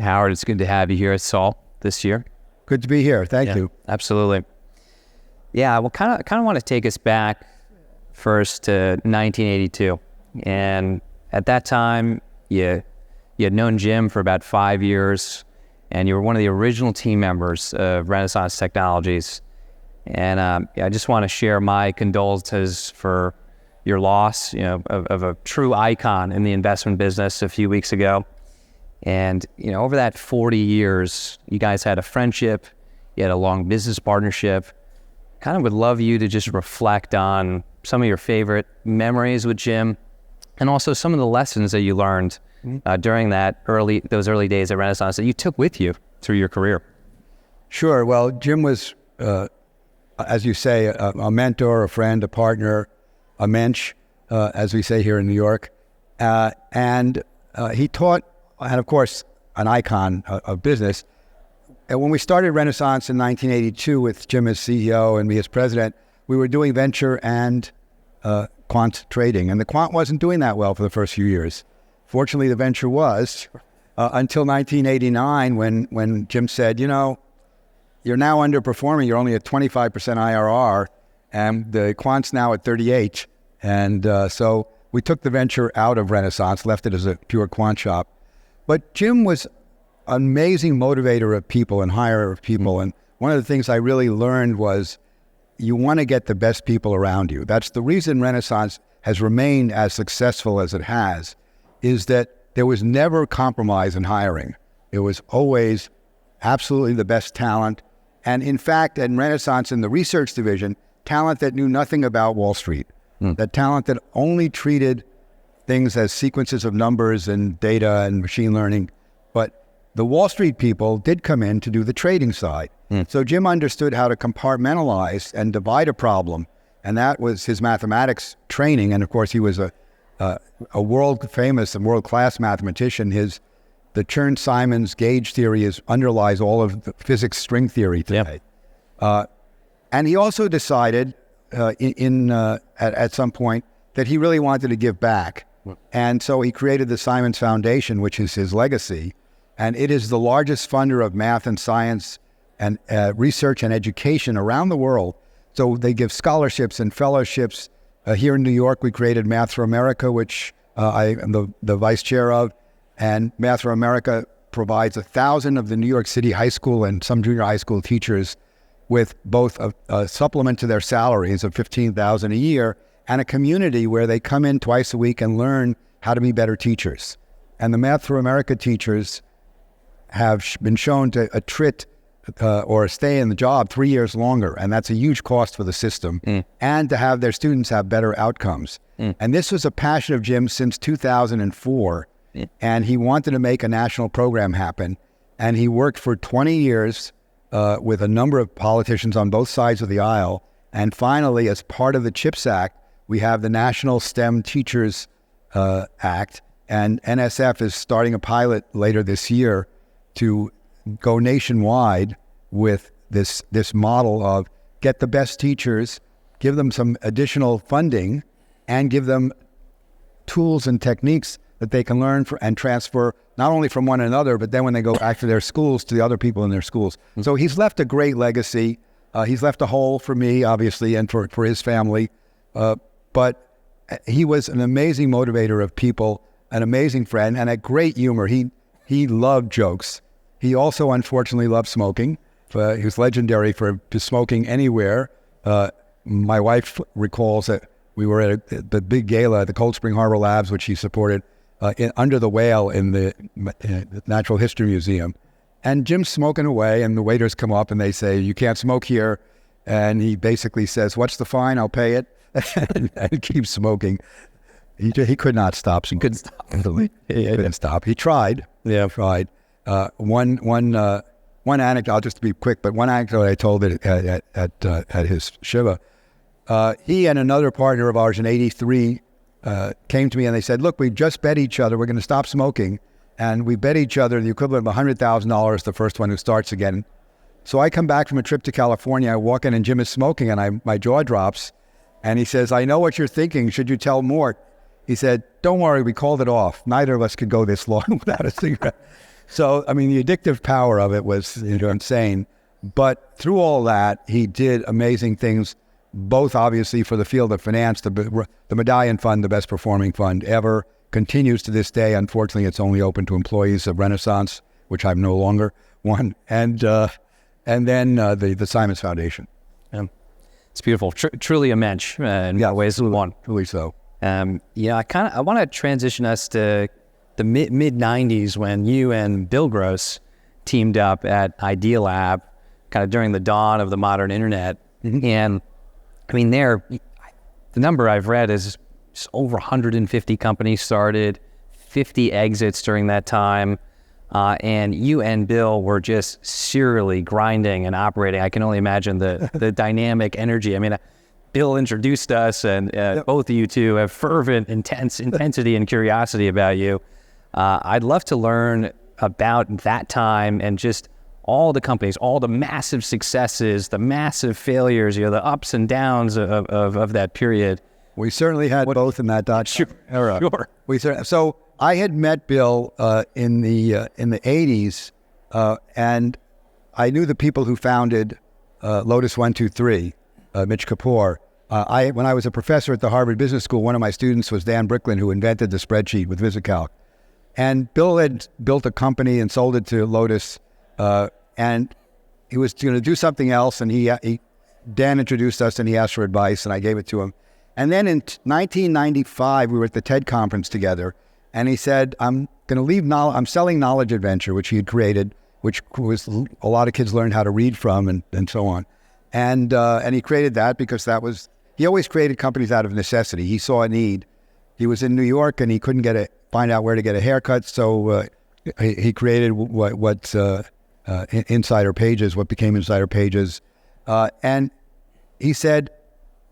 Howard, it's good to have you here at SALT this year. Good to be here. Thank you. Absolutely. Yeah, well, kind of want to take us back first to 1982. And at that time, you had known Jim for about 5 years, and you were one of the original team members of Renaissance Technologies. And I just want to share my condolences for your loss, of a true icon in the investment business a few weeks ago. And, over that 40 years, you guys had a friendship, you had a long business partnership. Kind of would love you to just reflect on some of your favorite memories with Jim, and also some of the lessons that you learned during those early days at Renaissance that you took with you through your career. Sure. Well, Jim was, as you say, a mentor, a friend, a partner, a mensch, as we say here in New York. And he taught, and of course, an icon of business. And when we started Renaissance in 1982 with Jim as CEO and me as president, we were doing venture and quant trading. And the quant wasn't doing that well for the first few years. Fortunately, the venture was, until 1989 when Jim said, you're now underperforming. You're only at 25% IRR, and the quant's now at 38. And so we took the venture out of Renaissance, left it as a pure quant shop. But Jim was an amazing motivator of people and hirer of people. And one of the things I really learned was you want to get the best people around you. That's the reason Renaissance has remained as successful as it has, is that there was never compromise in hiring. It was always absolutely the best talent. And in fact, in Renaissance, in the research division, talent that knew nothing about Wall Street, that talent that only treated things as sequences of numbers and data and machine learning. But the Wall Street people did come in to do the trading side. So Jim understood how to compartmentalize and divide a problem. And that was his mathematics training. And of course, he was a world-famous and world-class mathematician. The Chern-Simons gauge theory underlies all of the physics string theory today. Yep. And he also decided at some point that he really wanted to give back. And so he created the Simons Foundation, which is his legacy. And it is the largest funder of math and science and research and education around the world. So they give scholarships and fellowships. Here in New York, we created Math for America, which I am the vice chair of. And Math for America provides 1,000 of the New York City high school and some junior high school teachers with both a supplement to their salaries of $15,000 a year and a community where they come in twice a week and learn how to be better teachers. And the Math for America teachers have been shown to attrit or stay in the job 3 years longer, and that's a huge cost for the system, and to have their students have better outcomes. And this was a passion of Jim since 2004, and he wanted to make a national program happen. And he worked for 20 years with a number of politicians on both sides of the aisle. And finally, as part of the CHIPS Act, we have the National STEM Teachers Act, and NSF is starting a pilot later this year to go nationwide with this model of get the best teachers, give them some additional funding, and give them tools and techniques that they can learn and transfer not only from one another, but then when they go back to their schools, to the other people in their schools. So he's left a great legacy. He's left a hole for me, obviously, and for his family. But he was an amazing motivator of people, an amazing friend, and a great humor. He loved jokes. He also, unfortunately, loved smoking. He was legendary for smoking anywhere. My wife recalls that we were at the big gala at the Cold Spring Harbor Labs, which he supported, under the whale in the Natural History Museum. And Jim's smoking away, and the waiters come up and they say, "You can't smoke here." And he basically says, "What's the fine? I'll pay it." and keeps smoking. He could not stop smoking. He couldn't stop. He couldn't stop. He tried. Yeah. Tried. One anecdote, I'll just be quick, but one anecdote I told it at his Shiva. He and another partner of ours in 83 came to me and they said, "Look, we just bet each other we're going to stop smoking, and we bet each other the equivalent of $100,000 the first one who starts again." So I come back from a trip to California, I walk in and Jim is smoking, and my jaw drops, and he says, "I know what you're thinking. Should you tell Mort?" He said, "Don't worry, we called it off. Neither of us could go this long without a cigarette." So, I mean, the addictive power of it was insane. But through all that, he did amazing things, both obviously for the field of finance. The Medallion Fund, the best performing fund ever, continues to this day. Unfortunately, it's only open to employees of Renaissance, which I'm no longer one. And then the Simons Foundation. Yeah. It's beautiful. Truly a mensch in ways. One. Truly so. I want to transition us to the mid 90s when you and Bill Gross teamed up at Idealab, kind of during the dawn of the modern internet. Mm-hmm. And I mean, the number I've read is over 150 companies started, 50 exits during that time. And you and Bill were just serially grinding and operating. I can only imagine the dynamic energy. I mean, Bill introduced us, and both of you two have fervent, intensity and curiosity about you. I'd love to learn about that time and just all the companies, all the massive successes, the massive failures, the ups and downs of that period. We certainly had both in that era. Sure. So I had met Bill in the 80s, and I knew the people who founded Lotus 123, Mitch Kapoor. When I was a professor at the Harvard Business School, one of my students was Dan Bricklin, who invented the spreadsheet with VisiCalc. And Bill had built a company and sold it to Lotus, and he was going to do something else, and Dan introduced us, and he asked for advice, and I gave it to him. And then in 1995, we were at the TED conference together, and he said, I'm selling Knowledge Adventure, which he had created, which was a lot of kids learned how to read from and so on. And he created that because he always created companies out of necessity. He saw a need. He was in New York and he couldn't find out where to get a haircut. So he created what Insider Pages, what became Insider Pages. And he said,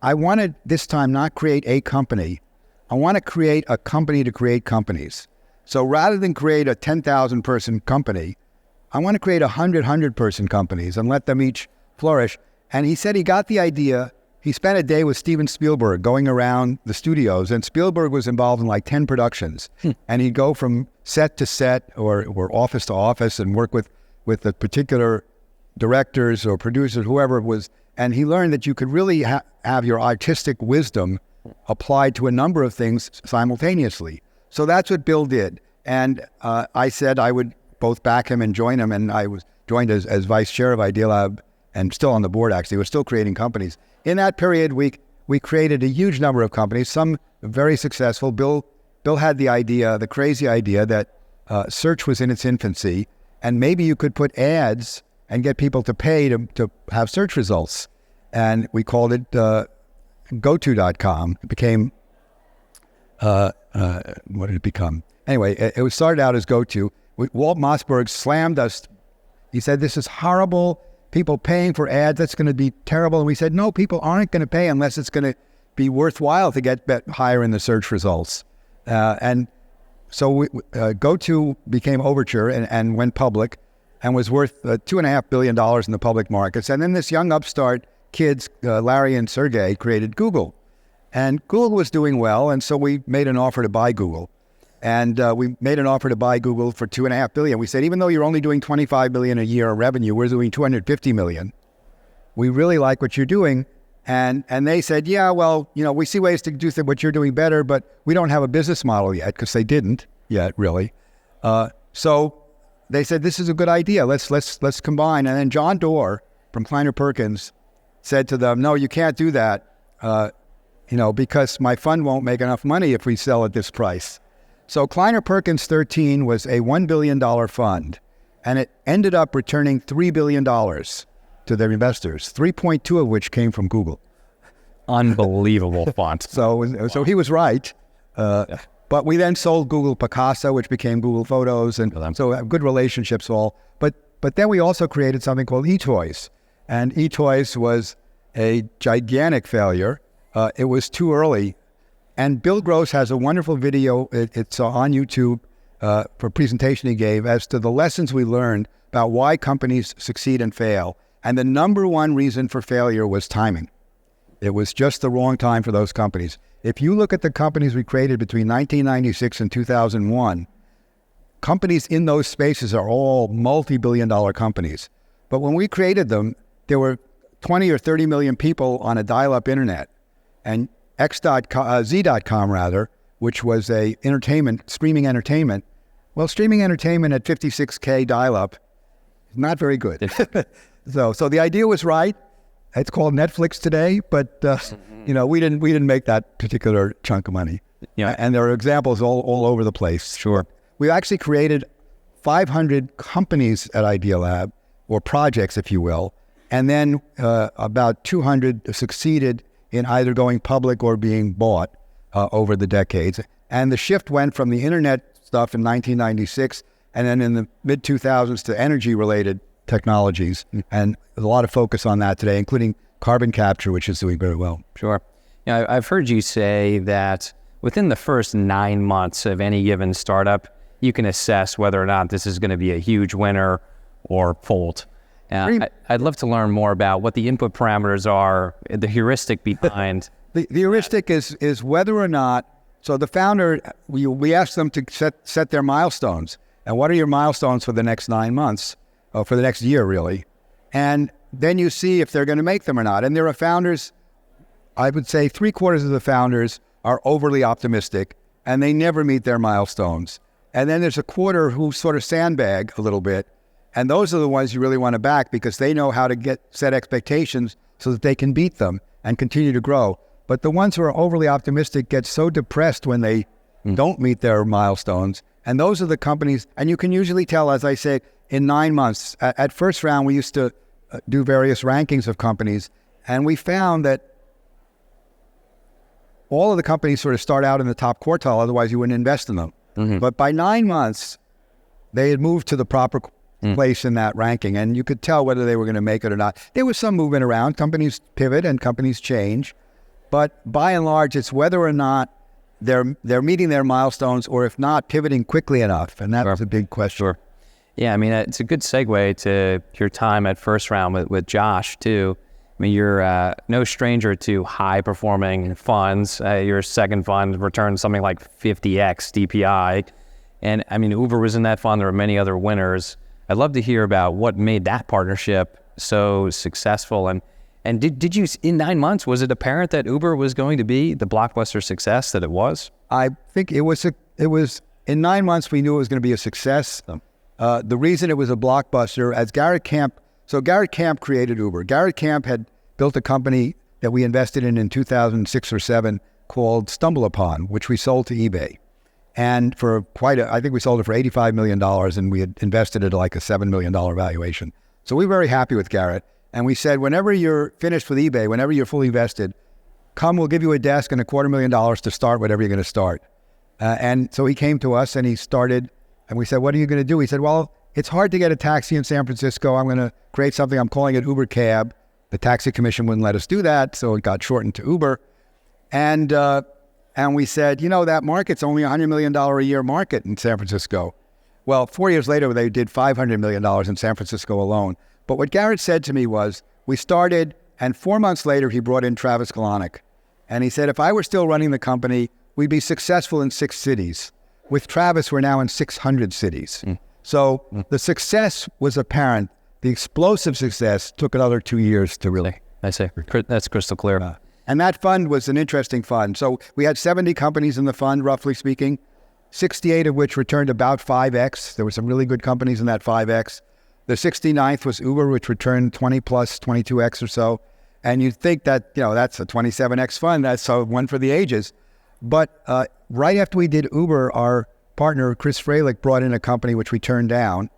I want to this time not create a company. I want to create a company to create companies. So rather than create a 10,000 person company, I want to create 100 person companies and let them each flourish. And he said he got the idea. He spent a day with Steven Spielberg going around the studios, and Spielberg was involved in like 10 productions. And he'd go from set to set or office to office and work with the particular directors or producers, whoever it was. And he learned that you could really have your artistic wisdom applied to a number of things simultaneously. So that's what Bill did. And I said I would both back him and join him. And I was joined as vice chair of Idealab and still on the board, actually. We're still creating companies. In that period, we created a huge number of companies, some very successful. Bill had the crazy idea that search was in its infancy, and maybe you could put ads and get people to pay to have search results. And we called it goto.com. It became, what did it become? Anyway, it started out as Goto. Walt Mossberg slammed us. He said, this is horrible. People paying for ads, that's going to be terrible. And we said, no, people aren't going to pay unless it's going to be worthwhile to get higher in the search results. And so Goto became Overture and went public and was worth $2.5 billion in the public markets. And then this young upstart kids, Larry and Sergey, created Google. And Google was doing well, and so we made an offer to buy Google. And we made an offer to buy Google for $2.5 billion. We said, even though you're only doing $25 billion a year of revenue, we're doing $250 million. We really like what you're doing. And they said, yeah, well, we see ways to do what you're doing better, but we don't have a business model yet, because they didn't yet, really. So they said, this is a good idea. Let's combine. And then John Doerr from Kleiner Perkins said to them, no, you can't do that, because my fund won't make enough money if we sell at this price. So Kleiner Perkins 13 was a $1 billion fund, and it ended up returning $3 billion to their investors, 3.2 of which came from Google. Unbelievable font. So he was right. But we then sold Google Picasa, which became Google Photos, and so good relationships all. But then we also created something called eToys, and eToys was a gigantic failure. It was too early. And Bill Gross has a wonderful video, it's on YouTube, for a presentation he gave as to the lessons we learned about why companies succeed and fail. And the number one reason for failure was timing. It was just the wrong time for those companies. If you look at the companies we created between 1996 and 2001, companies in those spaces are all multi-billion-dollar companies. But when we created them, there were 20 or 30 million people on a dial-up internet. And Z.com rather, which was a streaming entertainment. Well, streaming entertainment at 56K dial-up is not very good. So the idea was right. It's called Netflix today, but we didn't make that particular chunk of money. Yeah. And there are examples all over the place. Sure. We actually created 500 companies at Idealab, or projects, if you will, and then about 200 succeeded in either going public or being bought over the decades. And the shift went from the internet stuff in 1996, and then in the mid-2000s to energy-related technologies. And there's a lot of focus on that today, including carbon capture, which is doing very well. Sure. Yeah, I've heard you say that within the first 9 months of any given startup, you can assess whether or not this is going to be a huge winner or fold. I'd love to learn more about what the input parameters are, the heuristic behind. The heuristic is whether or not, so the founder, we ask them to set their milestones. And what are your milestones for the next 9 months, or for the next year, really? And then you see if they're going to make them or not. And there are founders, I would say 3/4 of the founders are overly optimistic, and they never meet their milestones. And then there's a quarter who sort of sandbag a little bit. And those are the ones you really want to back, because they know how to set expectations so that they can beat them and continue to grow. But the ones who are overly optimistic get so depressed when they don't meet their milestones. And those are the companies, and you can usually tell, as I say, in 9 months. At first round, we used to do various rankings of companies, and we found that all of the companies sort of start out in the top quartile, otherwise you wouldn't invest in them. But by 9 months, they had moved to the proper place in that ranking, and you could tell whether they were going to make it or not. There was some movement around. Companies pivot and companies change, but by and large, it's whether or not they're meeting their milestones, or if not, pivoting quickly enough, and that was a big question. Sure. Yeah, I mean, it's a good segue to your time at First Round with Josh, too. I mean, you're no stranger to high-performing funds. Your second fund returned something like 50x DPI. And, I mean, Uber was in that fund. There were many other winners. I'd love to hear about what made that partnership so successful. And did you, in 9 months, was it apparent that Uber was going to be the blockbuster success that it was? I think it was in 9 months, we knew it was going to be a success. The reason it was a blockbuster, as Garrett Camp created Uber. Garrett Camp had built a company that we invested in 2006 or 7 called StumbleUpon, which we sold to eBay. And for I think we sold it for $85 million, and we had invested it at like a $7 million valuation. So we were very happy with Garrett. And we said, whenever you're finished with eBay, whenever you're fully vested, we'll give you a desk and $250,000 to start whatever you're going to start. And so he came to us and he started, and we said, what are you going to do? He said, well, it's hard to get a taxi in San Francisco. I'm going to create something. I'm calling it Uber Cab. The taxi commission wouldn't let us do that, so it got shortened to Uber. And we said, that market's only a $100 million a year market in San Francisco. Well, 4 years later, they did $500 million in San Francisco alone. But what Garrett said to me was, we started, and 4 months later, he brought in Travis Kalanick. And he said, if I were still running the company, we'd be successful in 6 cities. With Travis, we're now in 600 cities. So the success was apparent. The explosive success took another 2 years to really. I see. That's crystal clear. And that fund was an interesting fund. So we had 70 companies in the fund, roughly speaking, 68 of which returned about 5x. There were some really good companies in that 5x. The 69th was Uber, which returned 20 plus 22x or so. And you'd think that, that's a 27x fund. That's one for the ages. But right after we did Uber, our partner, Chris Freilich, brought in a company which we turned down.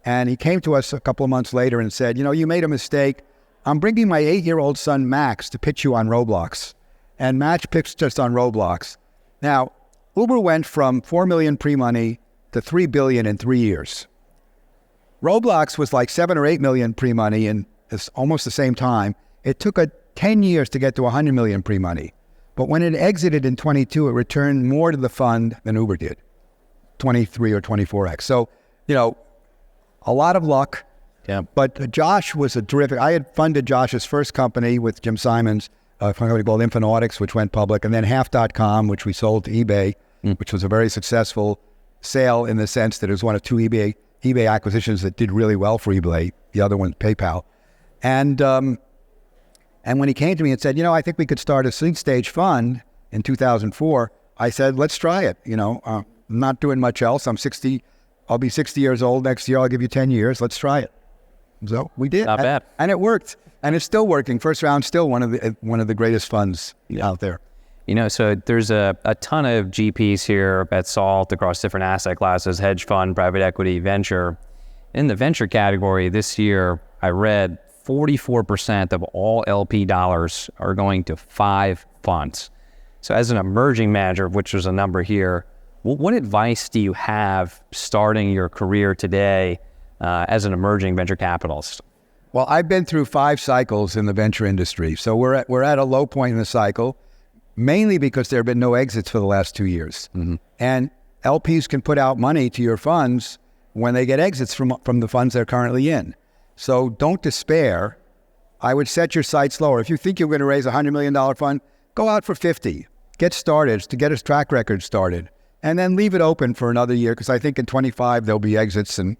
And he came to us a couple of months later and said, you made a mistake. I'm bringing my 8-year-old son, Max, to pitch you on Roblox. And Max pitched us on Roblox. Now, Uber went from 4 million pre-money to 3 billion in 3 years. Roblox was like 7 or 8 million pre-money in almost the same time. It took 10 years to get to 100 million pre-money. But when it exited in 22, it returned more to the fund than Uber did, 23 or 24x. So, a lot of luck. Yeah. But Josh was a terrific. I had funded Josh's first company with Jim Simons, a company called Infonautics, which went public, and then Half.com, which we sold to eBay, which was a very successful sale in the sense that it was one of two eBay acquisitions that did really well for eBay. The other one's PayPal. And when he came to me and said, I think we could start a seed stage fund in 2004, I said, let's try it. I'm not doing much else. I'm 60. I'll be 60 years old next year. I'll give you 10 years. Let's try it. So we did. Not bad. And it worked. And it's still working. First round, still one of the greatest funds out there. So there's a ton of GPs here at SALT across different asset classes, hedge fund, private equity, venture. In the venture category this year, I read 44% of all LP dollars are going to 5 funds. So as an emerging manager, which was a number here, what advice do you have starting your career today as an emerging venture capitalist? Well, I've been through 5 cycles in the venture industry. So we're at a low point in the cycle, mainly because there have been no exits for the last 2 years. Mm-hmm. And LPs can put out money to your funds when they get exits from the funds they're currently in. So don't despair. I would set your sights lower. If you think you're going to raise a $100 million fund, go out for 50. Get started to get a track record started. And then leave it open for another year, because I think in 25 there'll be exits and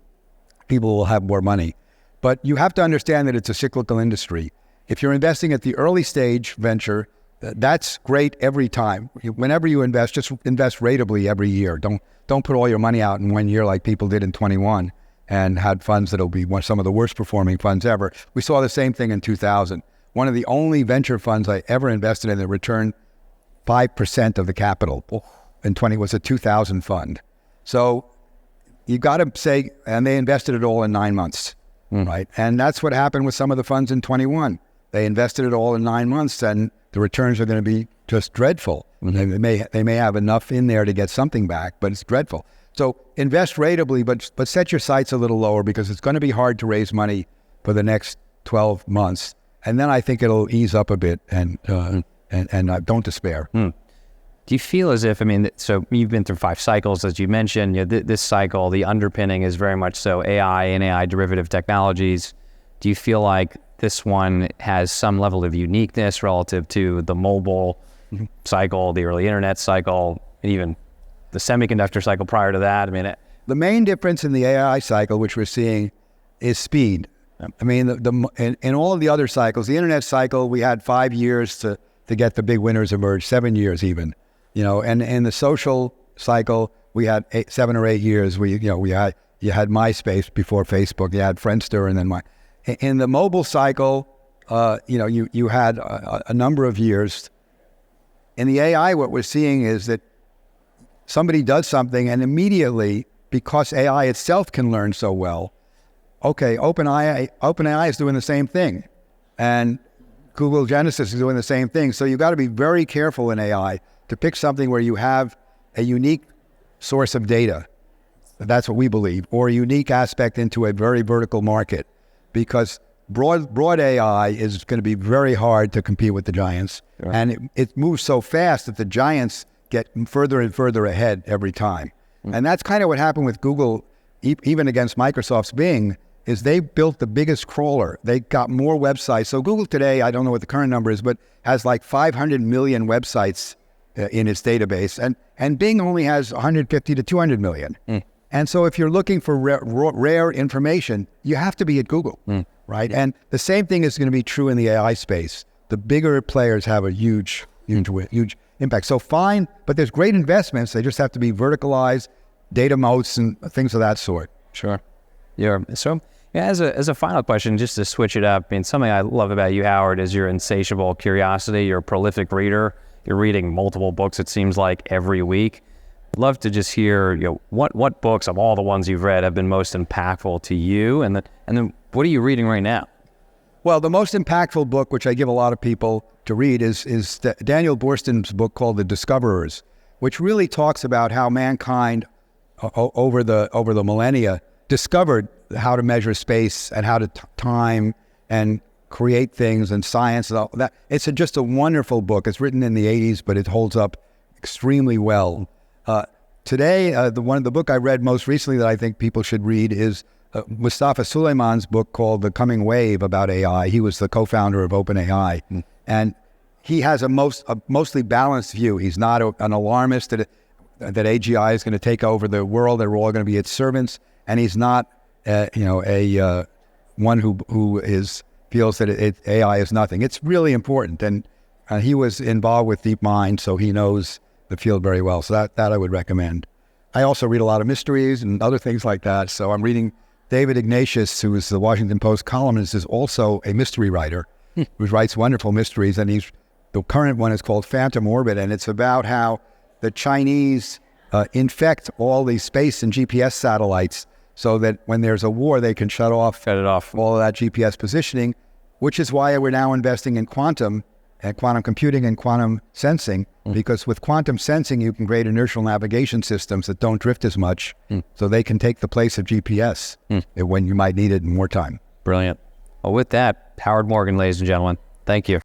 people will have more money. But you have to understand that it's a cyclical industry. If you're investing at the early stage venture, that's great every time. Whenever you invest, just invest ratably every year. Don't put all your money out in 1 year like people did in 21 and had funds that'll be some of the worst performing funds ever. We saw the same thing in 2000. One of the only venture funds I ever invested in that returned 5% of the capital. In 20 was a 2000 fund. So you got to say, and they invested it all in 9 months, right? And that's what happened with some of the funds in 21. They invested it all in 9 months, and the returns are going to be just dreadful. Mm-hmm. They may have enough in there to get something back, but it's dreadful. So invest ratably, but set your sights a little lower, because it's going to be hard to raise money for the next 12 months. And then I think it'll ease up a bit, and don't despair. Do you feel as if, so you've been through 5 cycles, as you mentioned, this cycle, the underpinning is very much so AI and AI derivative technologies. Do you feel like this one has some level of uniqueness relative to the mobile cycle, the early internet cycle, and even the semiconductor cycle prior to that? The main difference in the AI cycle, which we're seeing, is speed. In all of the other cycles, the internet cycle, we had 5 years to get the big winners emerge, 7 years even. And in the social cycle, we had 7 or 8 years. You had MySpace before Facebook, you had Friendster, and then in the mobile cycle, you had a number of years. In the AI, what we're seeing is that somebody does something, and immediately, because AI itself can learn so well, OpenAI is doing the same thing, and Google Genesis is doing the same thing. So you've got to be very careful in AI to pick something where you have a unique source of data. That's what we believe, or a unique aspect into a very vertical market, because broad AI is going to be very hard to compete with the giants. Sure. And it moves so fast that the giants get further and further ahead every time. And that's kind of what happened with Google, even against Microsoft's Bing, is they built the biggest crawler. They got more websites. So Google today, I don't know what the current number is, but has like 500 million websites in its database. And Bing only has 150 to 200 million. And so if you're looking for rare information, you have to be at Google, right? And the same thing is going to be true in the AI space. The bigger players have a huge impact. So fine, but there's great investments. They just have to be verticalized, data moats and things of that sort. Sure. Yeah. So as a final question, just to switch it up, something I love about you, Howard, is your insatiable curiosity. You're a prolific reader. You're reading multiple books, it seems like, every week. I'd love to just hear, what books of all the ones you've read have been most impactful to you, and then what are you reading right now? Well, the most impactful book, which I give a lot of people to read, is Daniel Boorstin's book called The Discoverers, which really talks about how mankind over the millennia discovered how to measure space and how to time and create things and science and all that. It's just a wonderful book. It's written in the 80s, but it holds up extremely well. Today, the book I read most recently that I think people should read is Mustafa Suleyman's book called The Coming Wave about AI. He was the co-founder of OpenAI. And he has a mostly balanced view. He's not an alarmist. that AGI is going to take over the world, that we're all going to be its servants, and he's not, one who feels that AI is nothing. It's really important, and he was involved with DeepMind, so he knows the field very well. So that I would recommend. I also read a lot of mysteries and other things like that. So I'm reading David Ignatius, who is the Washington Post columnist, is also a mystery writer who writes wonderful mysteries, and the current one is called Phantom Orbit, and it's about how the Chinese infect all these space and GPS satellites so that when there's a war, they can shut off all of that GPS positioning, which is why we're now investing in quantum computing and quantum sensing, because with quantum sensing, you can create inertial navigation systems that don't drift as much, so they can take the place of GPS when you might need it in wartime. Brilliant. Well, with that, Howard Morgan, ladies and gentlemen, thank you.